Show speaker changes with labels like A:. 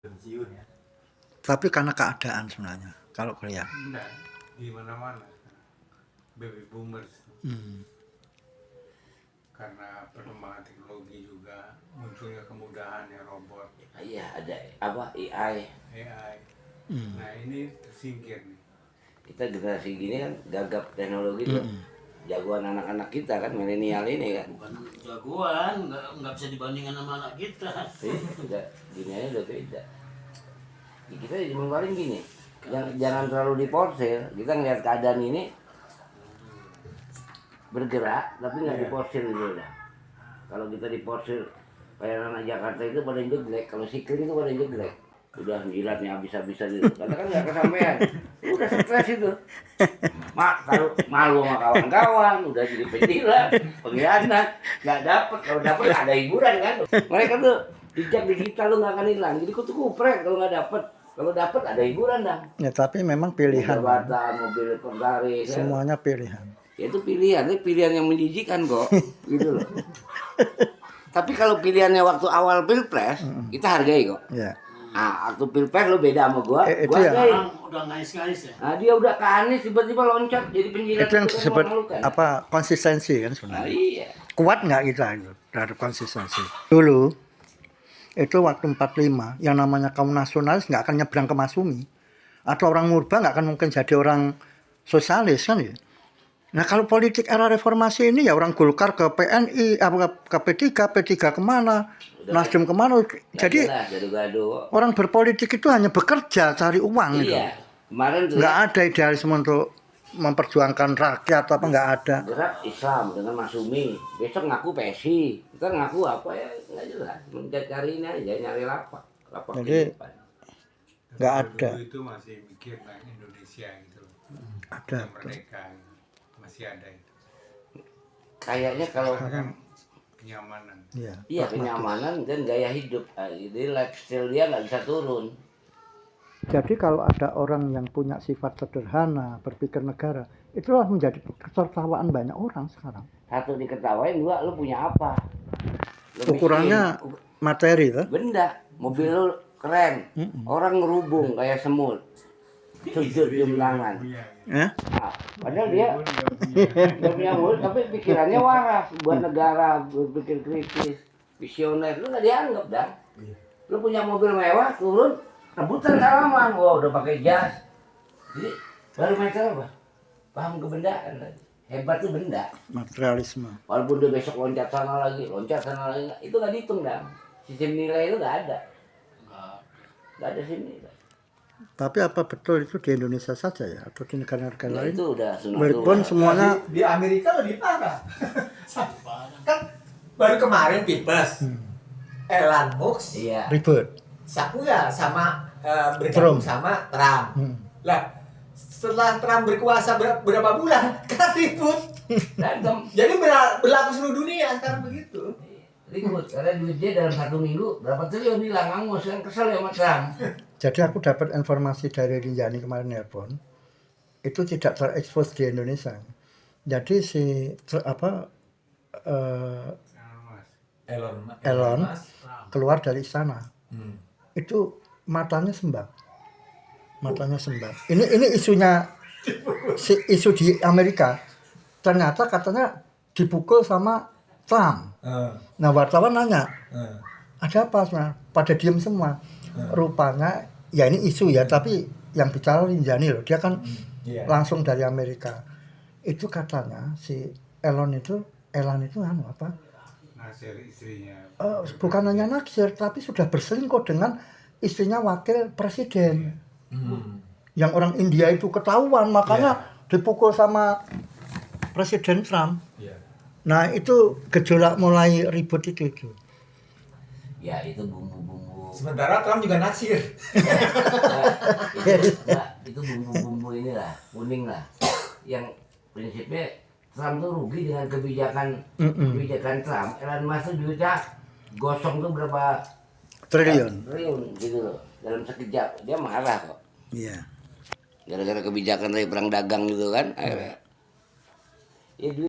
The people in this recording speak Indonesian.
A: pensiun ya.
B: Tapi karena keadaan sebenarnya kalau kuliah.
C: Enggak, di mana-mana baby boomers. Karena perkembangan teknologi juga munculnya kemudahan ya, robot.
D: Iya, ada apa AI.
C: Nah ini tersingkir nih.
D: Kita generasi gini kan gagap teknologi tuh. Jagoan anak-anak kita kan, milenial ini kan.
E: Bukan jagoan, nggak bisa dibandingkan sama anak kita.
D: Udah dunianya udah beda. Kita dimenggarin gini, jangan terlalu diporsir. Kita ngeliat keadaan ini bergerak, tapi nggak diporsir gitu lah. Kalau kita diporsir kayak anak Jakarta itu pada jelek, kalau sikling itu pada jelek. Udah jilatnya habis-habisan gitu. Karena kan nggak kesampaian. Udah stres itu. Kalau malu sama kawan-kawan, udah jadi penjilat, pengkhianat, nggak dapet. Kalau dapet ada hiburan kan. Mereka tuh jejak digital lu nggak akan hilang. Jadi kutu kuprek kalau nggak dapet. Kalau dapet ada hiburan dah.
B: Ya tapi memang pilihan.
D: Jabatan, mobil penggaris.
B: Semuanya pilihan.
D: Ya, itu pilihan, ini pilihan yang menjijikan kok. Gitu loh. Tapi kalau pilihannya waktu awal pilpres, kita hargai kok.
B: Ya.
D: Nah, waktu pilpres lo beda sama gua.
B: Itu
D: Gua
B: ya.
D: hargai.
E: Orang udah ngais-ngais ya.
D: Nah, dia udah ke Anies tiba-tiba loncat jadi penjilat.
B: Itu yang
D: kan
B: disebut
D: memalukan.
B: apa konsistensi kan
D: Nah,
B: sebenarnya.
D: iya.
B: Kuat nggak kita itu terhadap konsistensi. Dulu itu waktu 45 yang namanya kaum nasionalis nggak akan nyebrang ke Masumi, atau orang Murba nggak akan mungkin jadi orang sosialis kan ya. Nah kalau politik era reformasi ini ya orang Golkar ke PNI, ke P3, P3 kemana, Nasdem kemana. Jadi
D: Gado-gado.
B: orang berpolitik itu hanya bekerja cari uang gitu.
D: Iya. Kemarin tuh
B: Nggak ada idealisme untuk memperjuangkan rakyat atau apa, nggak ada.
D: gerak Islam dengan Masumi. Besok ngaku PSI. Kita ngaku apa ya nggak jelas. Mencari ini aja, nyari lapak. Lapak
B: Jadi,
D: kehidupan.
B: nggak
C: Tapi
B: ada.
C: dulu itu masih mikir tentang Indonesia gitu loh.
B: Ada.
C: Yang merdeka gitu. Masih ada itu.
D: Kayaknya kalau
C: Kan kenyamanan.
B: Iya.
D: iya kenyamanan dan gaya hidup, jadi lifestyle dia nggak bisa turun.
B: Jadi kalau ada orang yang punya sifat sederhana, berpikir negara, itulah menjadi ketertawaan banyak orang sekarang.
D: Satu diketawain, dua lu punya apa? Lu
B: Ukurannya
D: miskin,
B: materi tuh.
D: benda, mobil lu keren, orang ngerubung kayak semut, sujud cium tangan.
B: Ya?
D: Nah, padahal dia nggak punya mulut, tapi pikirannya waras buat negara, berpikir kritis, visioner. Lu nggak dianggap dah. Lu punya mobil mewah, turun rebutan salaman, wah udah pakai jas. Jadi baru meter apa? Paham kebendaan tadi. Hebat tuh benda.
B: Materialisme.
D: Walaupun dia besok loncat sana lagi, itu nggak dihitung dah. Sistem nilai itu nggak ada. Nggak ada sini.
B: Tapi apa betul itu di Indonesia saja ya, atau di negara-negara
D: Nah,
B: lain?
D: itu udah sunat
B: Walaupun
D: Tuhan.
B: semuanya
A: Di Amerika lebih parah. Kan baru kemarin Pilpres. Elon Musk
D: Iya.
B: ribut.
A: Sakuya sama bergabung
B: Trump.
A: sama Trump. Lah, setelah Trump berkuasa berapa bulan kan ribut.
D: Berantem.
A: Jadi berlaku seluruh dunia sekarang begitu.
D: Ribut karena duit dia dalam 1 minggu berapa triliun hilang, angus kan kesel ya sama Trump.
B: Jadi aku dapat informasi dari Rinjani kemarin nelpon, itu tidak terekspos di Indonesia. Jadi si Elon keluar dari istana, itu matanya sembab. Ini isunya, isu di Amerika. Ternyata katanya dipukul sama Trump. Nah wartawan nanya, ada apa sebenarnya? Pada diem semua. Rupanya ya ini isu ya, tapi yang bicara Rinjani loh, dia kan langsung dari Amerika. Itu katanya si Elon itu apa?
C: Nasir istrinya.
B: Bukan hanya naksir, tapi sudah berselingkuh dengan istrinya wakil presiden. Yang orang India itu ketahuan, makanya dipukul sama Presiden Trump. Nah itu gejolak mulai ribut itu.
D: Ya itu bumbu-bumbu.
A: Sementara Trump juga naksir.
D: Itu bumbu-bumbu inilah, kuning lah. Yang prinsipnya Trump tuh rugi dengan kebijakan Trump. Elon Musk tuh duitnya gosong tuh berapa
B: Triliun.
D: gitu loh. Dalam sekejap dia marah kok.
B: Iya.
D: Gara-gara kebijakan dari perang dagang gitu kan. Akhirnya. Ya,